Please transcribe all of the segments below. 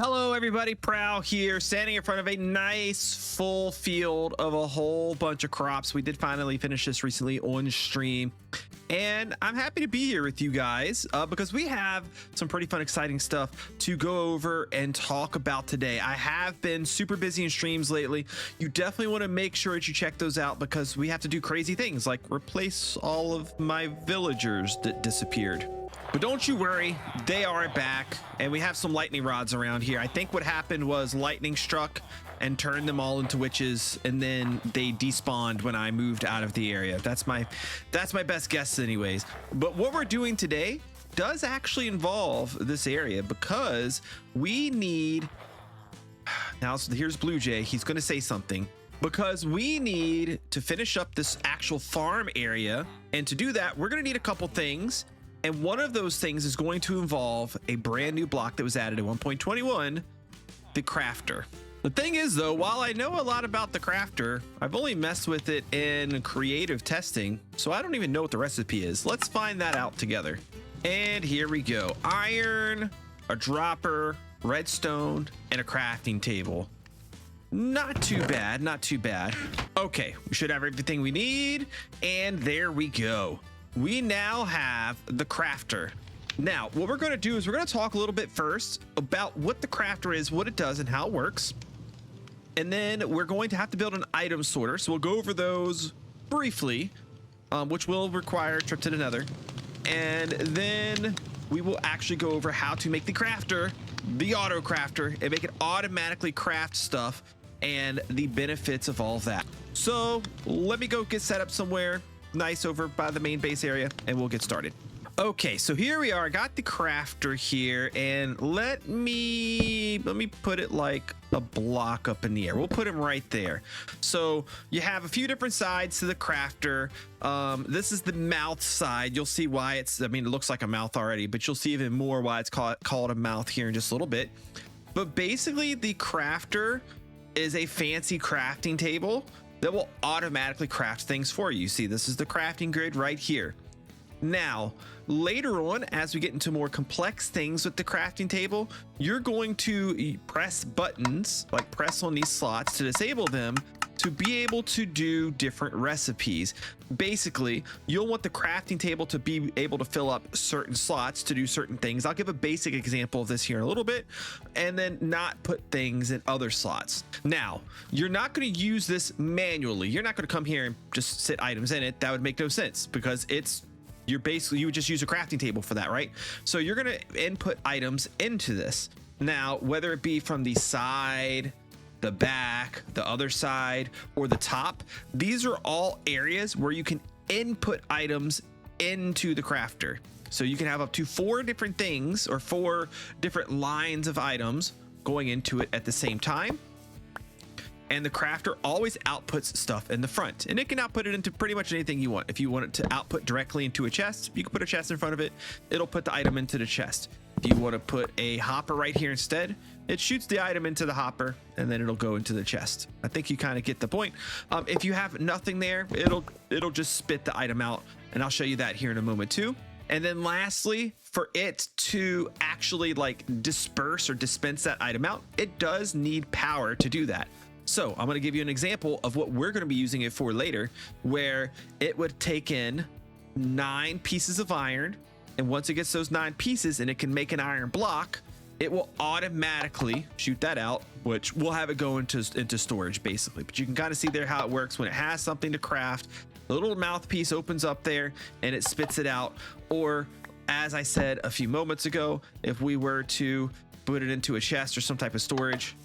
Hello everybody, Prowl here, standing in front of a nice full field of a whole bunch of crops. We did finally finish this recently on stream, and I'm happy to be here with you guys because we have some pretty fun, exciting stuff to go over and talk about today. I have been super busy in streams lately. You definitely want to make sure that you check those out because we have to do crazy things like replace all of my villagers that disappeared. But don't you worry, they are back, and we have some lightning rods around here. I think what happened was lightning struck and turned them all into witches, and then they despawned when I moved out of the area. That's my best guess anyways. But what we're doing today does actually involve this area because we need... Now, so here's Blue Jay. He's going to say something. Because we need to finish up this actual farm area, and to do that, we're going to need a couple things. And one of those things is going to involve a brand new block that was added in 1.21, the crafter. The thing is, though, while I know a lot about the crafter, I've only messed with it in creative testing, so I don't even know what the recipe is. Let's find that out together. And here we go. Iron, a dropper, redstone, and a crafting table. Not too bad, not too bad. Okay, we should have everything we need, and there we go. We now have the crafter. Now, what we're going to do is we're going to talk a little bit first about what the crafter is, what it does, and how it works. And then we're going to have to build an item sorter. So we'll go over those briefly, which will require a trip to the nether. And then we will actually go over how to make the crafter, the Autocrafter, and make it automatically craft stuff and the benefits of all of that. So let me go get set up somewhere nice over by the main base area and we'll get started. Okay, so here we are. I got the crafter here, and let me put it like a block up in the air. We'll put him right there. So you have a few different sides to the crafter. This is the mouth side. You'll see why it's, I mean, it looks like a mouth already, but you'll see even more why it's called a mouth here in just a little bit. But basically the crafter is a fancy crafting table that will automatically craft things for you. See, this is the crafting grid right here. Now, later on, as we get into more complex things with the crafting table, you're going to press buttons, like press on these slots to disable them to be able to do different recipes. Basically, you'll want the crafting table to be able to fill up certain slots to do certain things. I'll give a basic example of this here in a little bit, and then not put things in other slots. Now, you're not going to use this manually. You're not going to come here and just sit items in it. That would make no sense because you would just use a crafting table for that, right? So you're going to input items into this. Now, whether it be from the side, the back, the other side, or the top, these are all areas where you can input items into the crafter. So you can have up to 4 different things or 4 different lines of items going into it at the same time. And the crafter always outputs stuff in the front, and it can output it into pretty much anything you want. If you want it to output directly into a chest, you can put a chest in front of it. It'll put the item into the chest. If you want to put a hopper right here instead, it shoots the item into the hopper and then it'll go into the chest. I think you kind of get the point. If you have nothing there, it'll just spit the item out, and I'll show you that here in a moment too. And then lastly, for it to actually like disperse or dispense that item out, it does need power to do that. So I'm going to give you an example of what we're going to be using it for later, where it would take in 9 pieces of iron. And once it gets those 9 pieces and it can make an iron block, it will automatically shoot that out, which will have it go into storage basically. But you can kind of see there how it works when it has something to craft. The little mouthpiece opens up there and it spits it out. Or as I said a few moments ago, if we were to put it into a chest or some type of storage,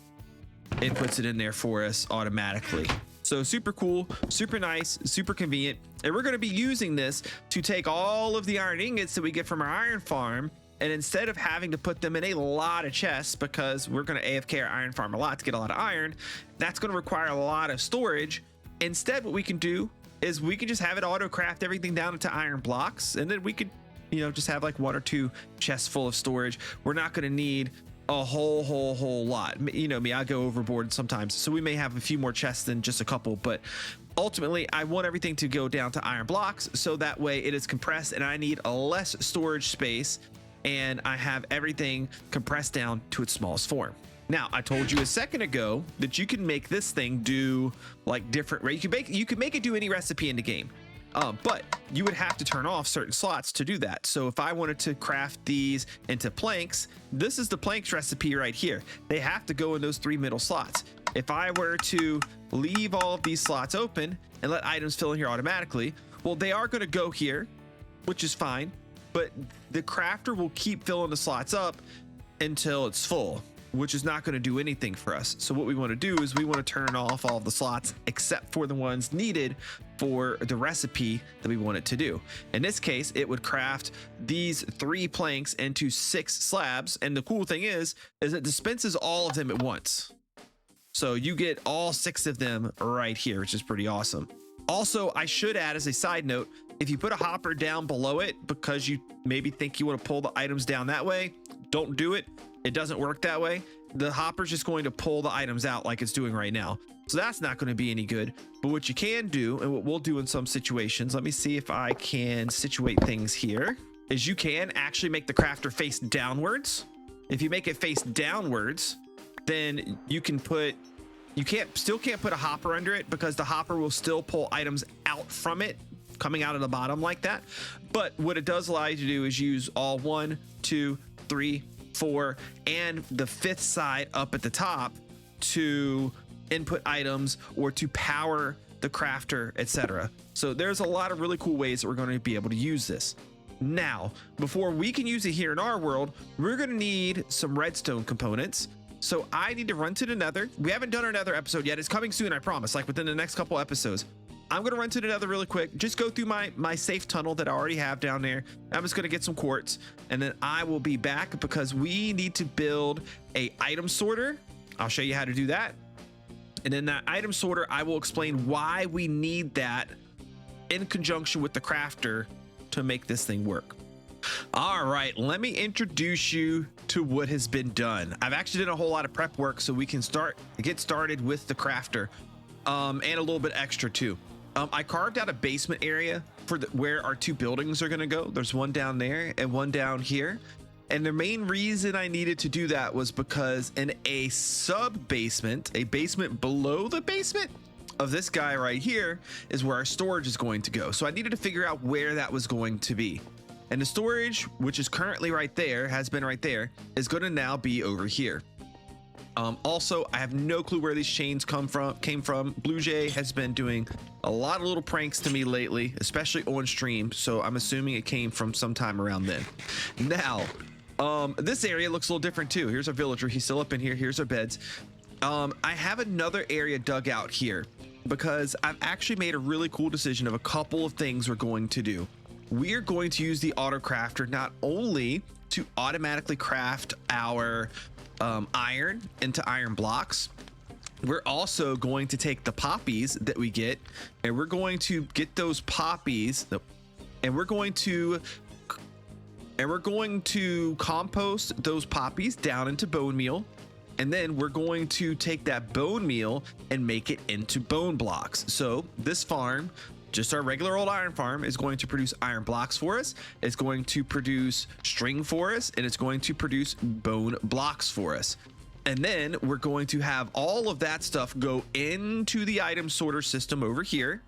it puts it in there for us automatically. So super cool, super nice, super convenient. And we're going to be using this to take all of the iron ingots that we get from our iron farm, and instead of having to put them in a lot of chests, because we're going to AFK our iron farm a lot to get a lot of iron, that's going to require a lot of storage. Instead, what we can do is we can just have it auto craft everything down into iron blocks, and then we could, just have like 1 or 2 chests full of storage. We're not going to need a whole lot. You know me, I go overboard sometimes, so we may have a few more chests than just a couple, but ultimately I want everything to go down to iron blocks so that way it is compressed and I need a less storage space and I have everything compressed down to its smallest form. Now, I told you a second ago that you can make this thing do like different, right? You can make it do any recipe in the game. But you would have to turn off certain slots to do that. So if I wanted to craft these into planks, this is the planks recipe right here. They have to go in those 3 middle slots. If I were to leave all of these slots open and let items fill in here automatically, well, they are going to go here, which is fine, but the crafter will keep filling the slots up until it's full, which is not going to do anything for us. So what we want to do is we want to turn off all of the slots except for the ones needed for the recipe that we want it to do. In this case, it would craft these 3 planks into 6 slabs. And the cool thing is it dispenses all of them at once. So you get all 6 of them right here, which is pretty awesome. Also, I should add as a side note, if you put a hopper down below it because you maybe think you want to pull the items down that way, don't do it. It doesn't work that way. The hopper's just going to pull the items out like it's doing right now. So that's not going to be any good. But what you can do, and what we'll do in some situations, let me see if I can situate things here, is you can actually make the crafter face downwards. If you make it face downwards, then you can put, still can't put a hopper under it because the hopper will still pull items out from it, coming out of the bottom like that. But what it does allow you to do is use all 1, 2, 3, 4, and the 5th side up at the top to input items or to power the crafter, etc. So there's a lot of really cool ways that we're going to be able to use this. Now, before we can use it here in our world, we're going to need some redstone components. So I need to run to the nether. We haven't done our nether episode yet. It's coming soon, I promise, like within the next couple episodes. I'm going to run to the nether really quick. Just go through my safe tunnel that I already have down there. I'm just going to get some quartz, and then I will be back because we need to build a item sorter. I'll show you how to do that. And then that item sorter, I will explain why we need that in conjunction with the crafter to make this thing work. All right, let me introduce you to what has been done. I've actually done a whole lot of prep work so we can get started with the crafter, and a little bit extra too. I carved out a basement area for where our 2 buildings are going to go. There's one down there and one down here. And the main reason I needed to do that was because in a sub basement, a basement below the basement of this guy right here, is where our storage is going to go. So I needed to figure out where that was going to be. And the storage, which is currently right there, has been right there, is going to now be over here. Also, I have no clue where these chains came from. Blue Jay has been doing a lot of little pranks to me lately, especially on stream. So I'm assuming it came from sometime around then. Now, this area looks a little different too. Here's our villager. He's still up in here. Here's our beds. I have another area dug out here because I've actually made a really cool decision of a couple of things we're going to do. We're going to use the Autocrafter not only to automatically craft our iron into iron blocks. We're also going to take the poppies that we get, and we're going to get those poppies, and we're going to compost those poppies down into bone meal, and then we're going to take that bone meal and make it into bone blocks. So this farm, just our regular old iron farm, is going to produce iron blocks for us. It's going to produce string for us, and it's going to produce bone blocks for us. And then we're going to have all of that stuff go into the item sorter system over here.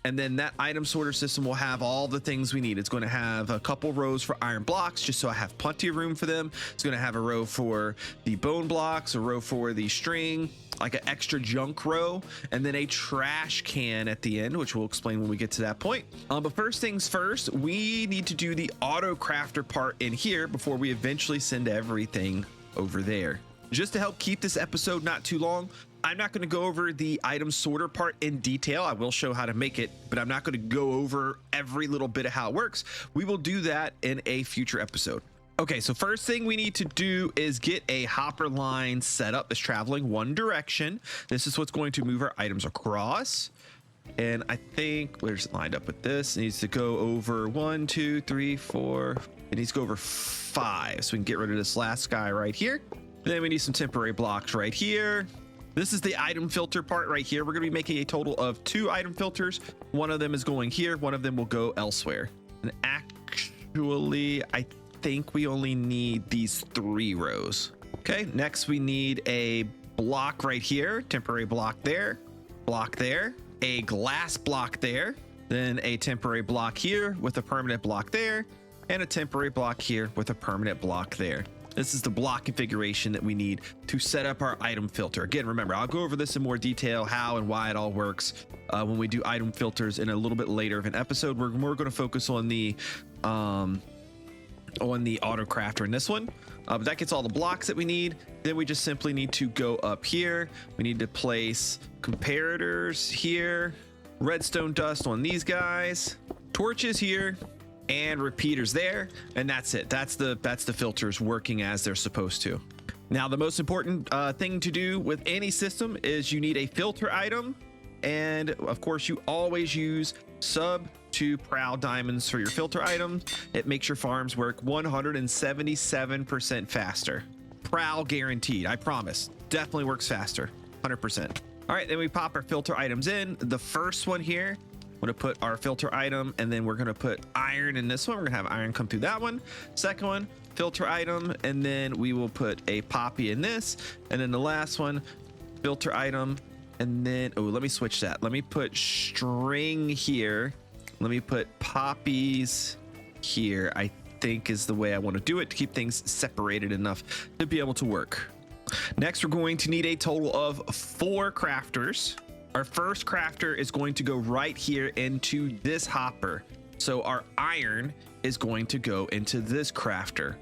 And then that item sorter system will have all the things we need. It's going to have a couple rows for iron blocks, just so I have plenty of room for them. It's going to have a row for the bone blocks, a row for the string, like an extra junk row, and then a trash can at the end, which we'll explain when we get to that point. But first things first, we need to do the Autocrafter part in here before we eventually send everything over there. Just to help keep this episode not too long, I'm not going to go over the item sorter part in detail. I will show how to make it, but I'm not going to go over every little bit of how it works. We will do that in a future episode. Okay, so first thing we need to do is get a hopper line set up that's traveling one direction. This is what's going to move our items across. And I think, where's it lined up with this? It needs to go over 1, 2, 3, 4. It needs to go over 5. So we can get rid of this last guy right here. Then we need some temporary blocks right here. This is the item filter part right here. We're going to be making a total of 2 item filters. One of them is going here. One of them will go elsewhere. And actually, I think we only need these 3 rows. Okay, next we need a block right here, temporary block there, a glass block there, then a temporary block here with a permanent block there, and a temporary block here with a permanent block there. This is the block configuration that we need to set up our item filter. Again, remember, I'll go over this in more detail, how and why it all works when we do item filters in a little bit later of an episode. We're more going to focus on the Autocrafter in this one. But that gets all the blocks that we need. Then we just simply need to go up here. We need to place comparators here, redstone dust on these guys, torches here, and repeaters there, and that's it. That's the filters working as they're supposed to. Now, the most important thing to do with any system is you need a filter item, and of course you always use sub to Prowl diamonds for your filter items. It makes your farms work 177% faster. Prowl guaranteed, I promise. Definitely works faster, 100%. All right, then we pop our filter items in. The first one here, I'm gonna put our filter item, and then we're gonna put iron in this one. We're gonna have iron come through that one. Second one, filter item, and then we will put a poppy in this. And then the last one, filter item, and then, oh, let me switch that. Let me put string here. Let me put poppies here, I think is the way I want to do it to keep things separated enough to be able to work. Next, we're going to need a total of 4 crafters. Our first crafter is going to go right here into this hopper. So our iron is going to go into this crafter.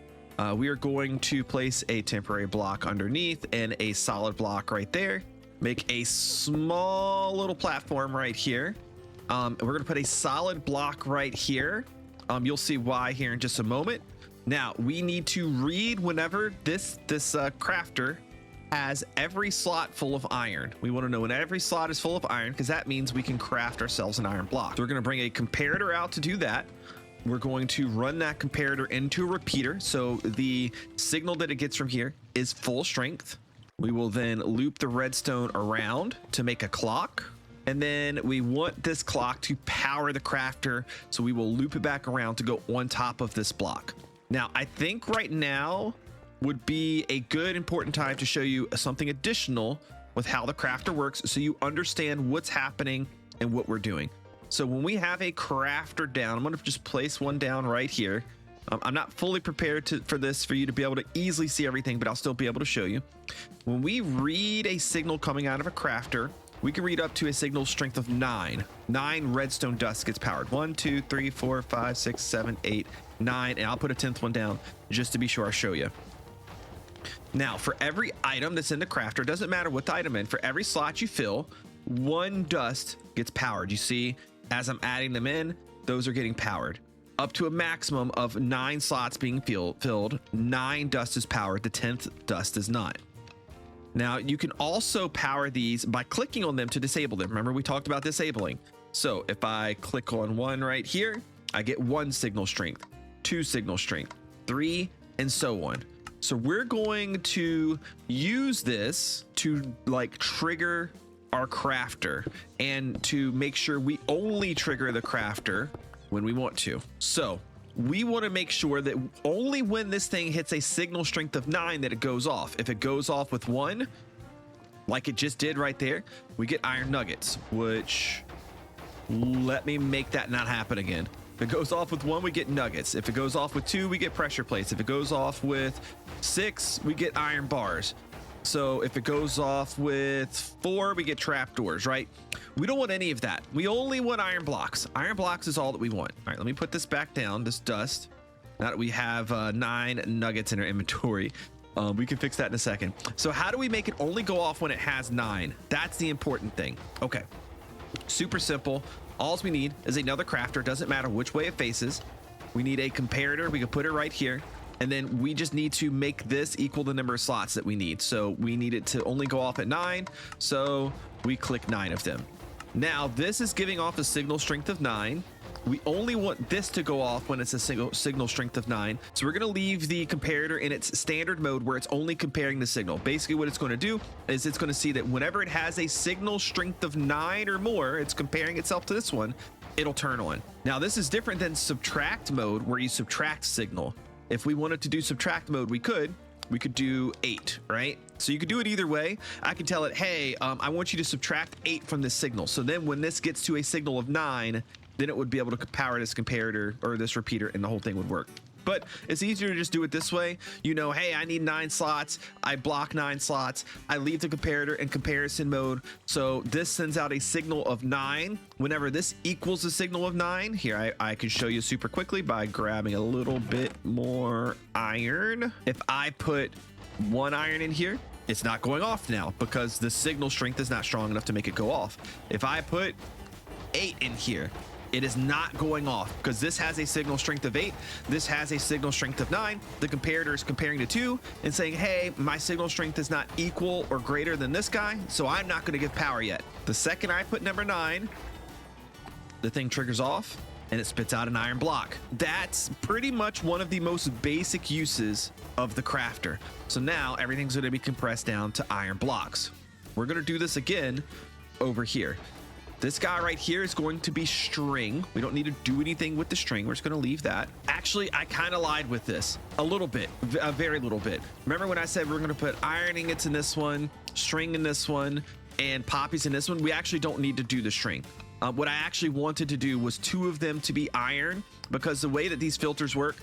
We are going to place a temporary block underneath and a solid block right there. Make a small little platform right here. We're going to put a solid block right here. You'll see why here in just a moment. Now, we need to read whenever this crafter has every slot full of iron. We want to know when every slot is full of iron, because that means we can craft ourselves an iron block. So we're going to bring a comparator out to do that. We're going to run that comparator into a repeater, so the signal that it gets from here is full strength. We will then loop the redstone around to make a clock. And then we want this clock to power the crafter, so we will loop it back around to go on top of this block. Now, I think right now would be a good important time to show you something additional with how the crafter works, so you understand what's happening and what we're doing. So when we have a crafter down, I'm going to just place one down right here. I'm not fully prepared for you to be able to easily see everything, but I'll still be able to show you. When we read a signal coming out of a crafter, we can read up to a signal strength of 9. 9 redstone dust gets powered. 1, 2, 3, 4, 5, 6, 7, 8, 9. And I'll put a 10th one down just to be sure I show you. Now, for every item that's in the crafter, doesn't matter what the item in, for every slot you fill, 1 dust gets powered. You see, as I'm adding them in, those are getting powered. Up to a maximum of 9 slots being filled, 9 dust is powered. The 10th dust is not. Now, you can also power these by clicking on them to disable them. Remember, we talked about disabling. So if I click on one right here, I get 1 signal strength, 2 signal strength, 3, and so on. So we're going to use this to like trigger our crafter and to make sure we only trigger the crafter when we want to. So we want to make sure that only when this thing hits a signal strength of 9 that it goes off. If it goes off with 1, like it just did right there, we get iron nuggets, which, let me make that not happen again. If it goes off with 1, we get nuggets. If it goes off with 2, we get pressure plates. If it goes off with 6, we get iron bars. So if it goes off with 4, we get trapdoors, right? We don't want any of that. We only want iron blocks. Iron blocks is all that we want. All right, let me put this back down, this dust. Now that we have 9 nuggets in our inventory, we can fix that in a second. So how do we make it only go off when it has 9? That's the important thing. Okay, super simple. All we need is another crafter. Doesn't matter which way it faces. We need a comparator. We can put it right here. And then we just need to make this equal the number of slots that we need. So we need it to only go off at 9. So we click 9 of them. Now this is giving off a signal strength of 9. We only want this to go off when it's a signal strength of 9. So we're going to leave the comparator in its standard mode where it's only comparing the signal. Basically what it's going to do is it's going to see that whenever it has a signal strength of 9 or more, it's comparing itself to this one, it'll turn on. Now this is different than subtract mode where you subtract signal. If we wanted to do subtract mode, we could do 8, right? So you could do it either way. I can tell it, hey, I want you to subtract 8 from this signal. So then when this gets to a signal of 9, then it would be able to power this comparator or this repeater, and the whole thing would work. But it's easier to just do it this way. You know, hey, I need 9 slots. I block 9 slots. I leave the comparator in comparison mode. So this sends out a signal of 9. Whenever this equals a signal of 9, here I can show you super quickly by grabbing a little bit more iron. If I put 1 iron in here, it's not going off now because the signal strength is not strong enough to make it go off. If I put 8 in here, it is not going off because this has a signal strength of 8. This has a signal strength of 9. The comparator is comparing the two and saying, hey, my signal strength is not equal or greater than this guy, so I'm not going to give power yet. The second I put number 9, the thing triggers off and it spits out an iron block. That's pretty much one of the most basic uses of the crafter. So now everything's going to be compressed down to iron blocks. We're going to do this again over here. This guy right here is going to be string. We don't need to do anything with the string. We're just going to leave that. Actually, I kind of lied with this a little bit, a very little bit. Remember when I said we're going to put iron ingots in this one, string in this one, and poppies in this one? We actually don't need to do the string. What I actually wanted to do was 2 of them to be iron, because the way that these filters work,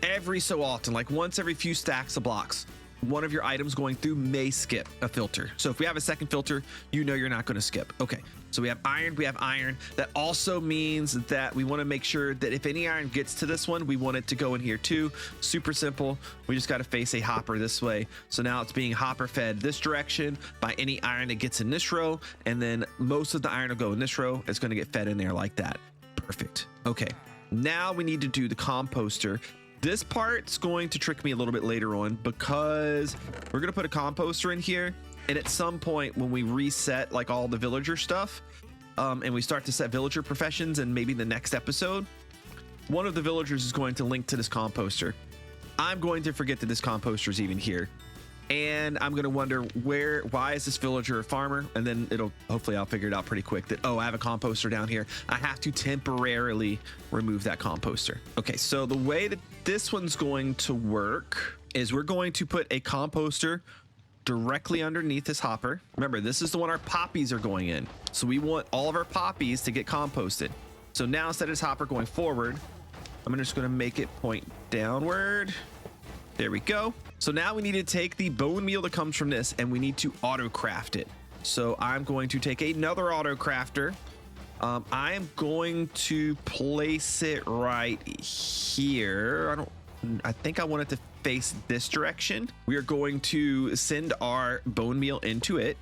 every so often, like once every few stacks of blocks, one of your items going through may skip a filter. So if we have a second filter, you know you're not going to skip. Okay, so we have iron, we have iron. That also means that we want to make sure that if any iron gets to this one, we want it to go in here too. Super simple. We just got to face a hopper this way. So now it's being hopper fed this direction by any iron that gets in this row, and then most of the iron will go in this row. It's going to get fed in there like that. Perfect. Okay, now we need to do the composter. This part's going to trick me a little bit later on because we're going to put a composter in here. And at some point when we reset like all the villager stuff and we start to set villager professions, and maybe the next episode, one of the villagers is going to link to this composter. I'm going to forget that this composter is even here. And I'm going to wonder why is this villager a farmer? And then hopefully I'll figure it out pretty quick that, oh, I have a composter down here. I have to temporarily remove that composter. Okay, so the way that this one's going to work is we're going to put a composter directly underneath this hopper. Remember, this is the one our poppies are going in. So we want all of our poppies to get composted. So now instead of this hopper going forward, I'm just going to make it point downward. There we go. So now we need to take the bone meal that comes from this and we need to Autocraft it. So I'm going to take another Autocrafter. I am going to place it right here. I think I want it to face this direction. We are going to send our bone meal into it.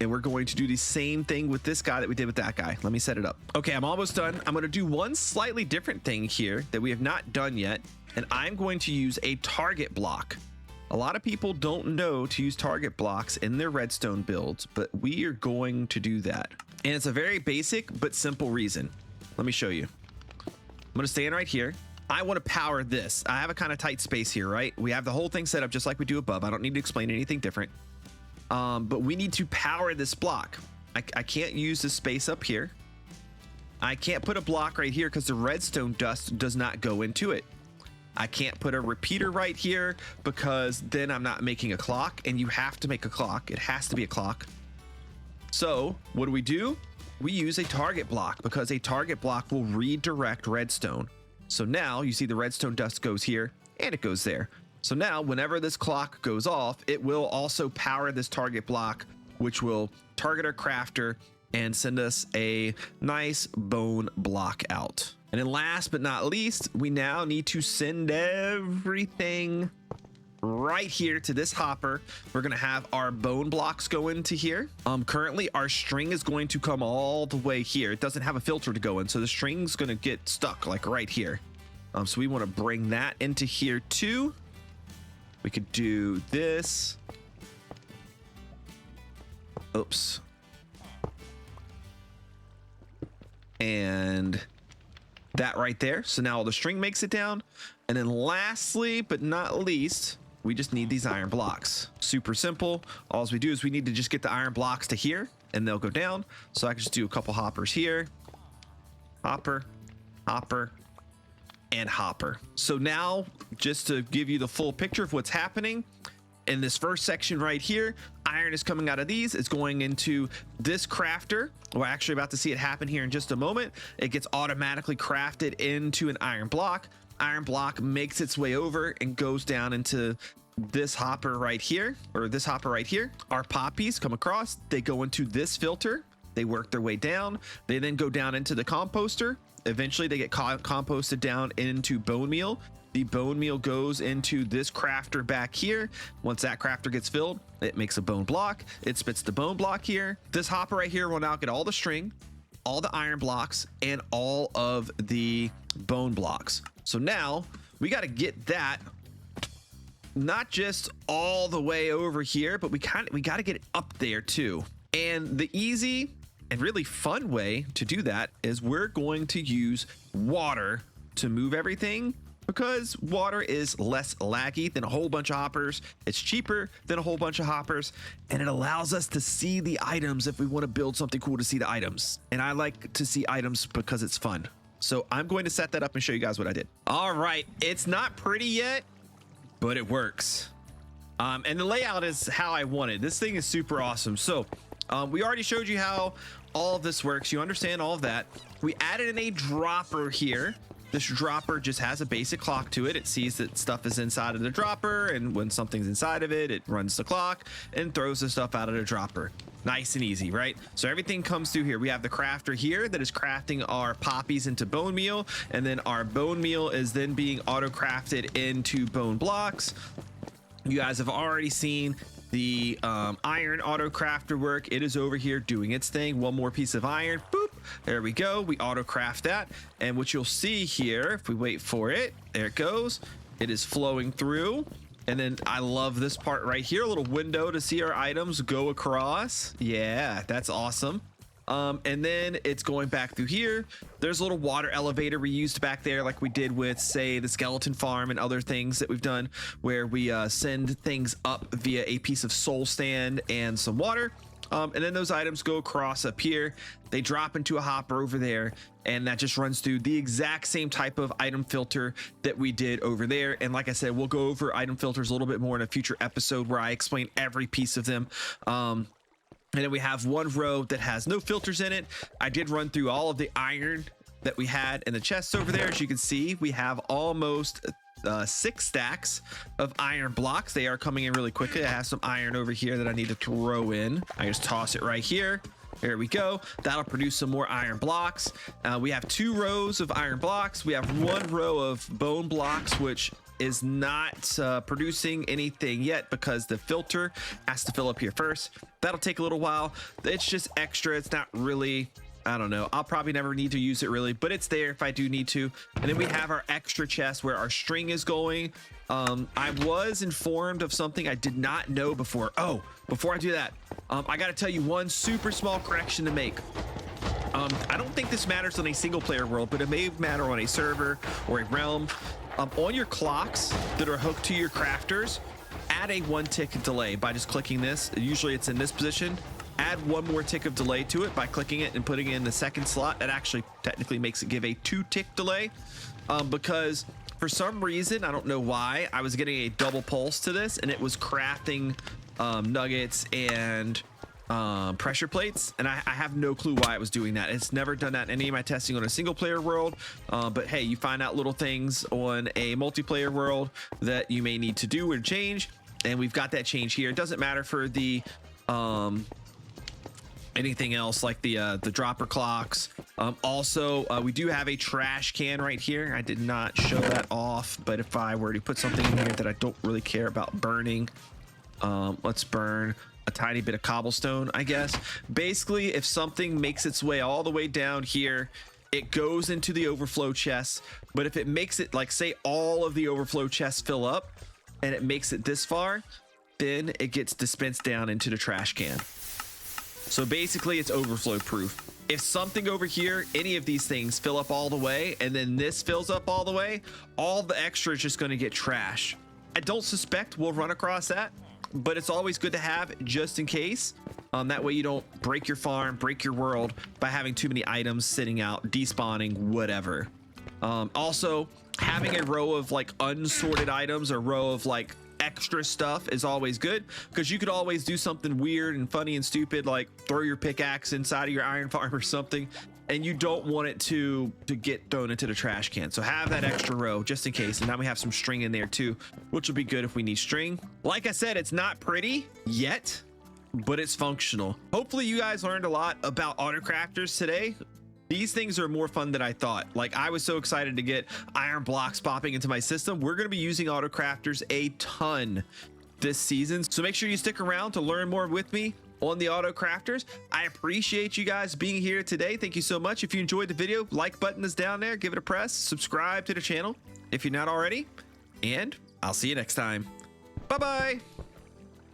And we're going to do the same thing with this guy that we did with that guy. Let me set it up. Okay, I'm almost done. I'm going to do one slightly different thing here that we have not done yet. And I'm going to use a target block. A lot of people don't know to use target blocks in their redstone builds, but we are going to do that. And it's a very basic but simple reason. Let me show you. I'm going to stand right here. I want to power this. I have a kind of tight space here, right? We have the whole thing set up just like we do above. I don't need to explain anything different. But we need to power this block. I can't use this space up here. I can't put a block right here because the redstone dust does not go into it. I can't put a repeater right here because then I'm not making a clock, and you have to make a clock. It has to be a clock. So what do? We use a target block because a target block will redirect redstone. So now you see the redstone dust goes here and it goes there. So now whenever this clock goes off, it will also power this target block, which will target our crafter and send us a nice bone block out. And then last but not least, we now need to send everything right here to this hopper. We're going to have our bone blocks go into here. Currently our string is going to come all the way here. It doesn't have a filter to go in, so the string's going to get stuck like right here. So we want to bring that into here too. We could do this. Oops. And that right there. So now all the string makes it down. And then lastly, but not least, we just need these iron blocks. Super simple. All we do is we need to just get the iron blocks to here and they'll go down. So I can just do a couple hoppers here. Hopper, hopper, and hopper. So now, just to give you the full picture of what's happening, in this first section right here, iron is coming out of these. It's going into this crafter. We're actually about to see it happen here in just a moment. It gets automatically crafted into an iron block. Iron block makes its way over and goes down into this hopper right here, or this hopper right here. Our poppies come across, they go into this filter, they work their way down, they then go down into the composter. Eventually they get composted down into bone meal. The bone meal goes into this crafter back here. Once that crafter gets filled, it makes a bone block. It spits the bone block here. This hopper right here will now get all the string, all the iron blocks, and all of the bone blocks. So now we got to get that not just all the way over here, but we got to get it up there too. And the easy and really fun way to do that is we're going to use water to move everything, because water is less laggy than a whole bunch of hoppers. It's cheaper than a whole bunch of hoppers, and it allows us to see the items if we want to build something cool, to see the items. And I like to see items because it's fun. So I'm going to set that up and show you guys what I did. All right, it's not pretty yet, but it works. And the layout is how I wanted. This thing is super awesome. So we already showed you how all of this works. You understand all of that. We added in a dropper here. This dropper just has a basic clock to it. It sees that stuff is inside of the dropper, and when something's inside of it, it runs the clock and throws the stuff out of the dropper. Nice and easy, right? So everything comes through here. We have the crafter here that is crafting our poppies into bone meal, and then our bone meal is then being auto crafted into bone blocks. You guys have already seen the iron auto crafter work. It is over here doing its thing. One more piece of iron, boop, there we go. We auto craft that, and what you'll see here, if we wait for it, there it goes. It is flowing through. And then I love this part right here, a little window to see our items go across. Yeah, that's awesome. And then it's going back through here. There's a little water elevator we used back there, like we did with, say, the skeleton farm and other things that we've done, where we send things up via a piece of soul stand and some water. And then those items go across up here. They drop into a hopper over there, and that just runs through the exact same type of item filter that we did over there. And like I said, we'll go over item filters a little bit more in a future episode where I explain every piece of them. And then we have one row that has no filters in it. I did run through all of the iron that we had in the chests over there. As you can see, we have almost 6 stacks of iron blocks. They are coming in really quickly. I have some iron over here that I need to throw in. I just toss it right here. There we go. That'll produce some more iron blocks. We have 2 rows of iron blocks. We have 1 row of bone blocks, which is not producing anything yet because the filter has to fill up here first. That'll take a little while. It's just extra. It's not really, I don't know, I'll probably never need to use it really, but it's there if I do need to. And then we have our extra chest where our string is going. I was informed of something I did not know before. Oh, before I do that, I got to tell you one super small correction to make. I don't think this matters on a single player world, but it may matter on a server or a realm. On your clocks that are hooked to your crafters, add a 1 tick of delay by just clicking this. Usually it's in this position. Add 1 more tick of delay to it by clicking it and putting it in the second slot. That actually technically makes it give a 2 tick delay, because for some reason, I don't know why, I was getting a double pulse to this, and it was crafting nuggets and pressure plates, and I have no clue why it was doing that. It's never done that in any of my testing on a single player world, but hey, you find out little things on a multiplayer world that you may need to do or change, and we've got that change here. It doesn't matter for the anything else like the dropper clocks. Also, we do have a trash can right here. I did not show that off, but if I were to put something in here that I don't really care about burning, let's burn a tiny bit of cobblestone, I guess. Basically, if something makes its way all the way down here, it goes into the overflow chest. But if it makes it, like, say all of the overflow chests fill up and it makes it this far, then it gets dispensed down into the trash can. So basically it's overflow proof. If something over here, any of these things fill up all the way, and then this fills up all the way, all the extra is just going to get trash. I don't suspect we'll run across that, but it's always good to have just in case. That way you don't break your farm, break your world by having too many items sitting out, despawning, whatever. Also, having a row of like unsorted items or row of like extra stuff is always good, because you could always do something weird and funny and stupid, like throw your pickaxe inside of your iron farm or something, and you don't want it to get thrown into the trash can. So have that extra row just in case. And now we have some string in there too, which will be good if we need string. Like I said, it's not pretty yet, but it's functional. Hopefully you guys learned a lot about Autocrafters today. These things are more fun than I thought. Like, I was so excited to get iron blocks popping into my system. We're going to be using Autocrafters a ton this season, so make sure you stick around to learn more with me on the Autocrafters. I appreciate you guys being here today. Thank you so much. If you enjoyed the video, like button is down there, give it a press, subscribe to the channel if you're not already, and I'll see you next time. Bye bye.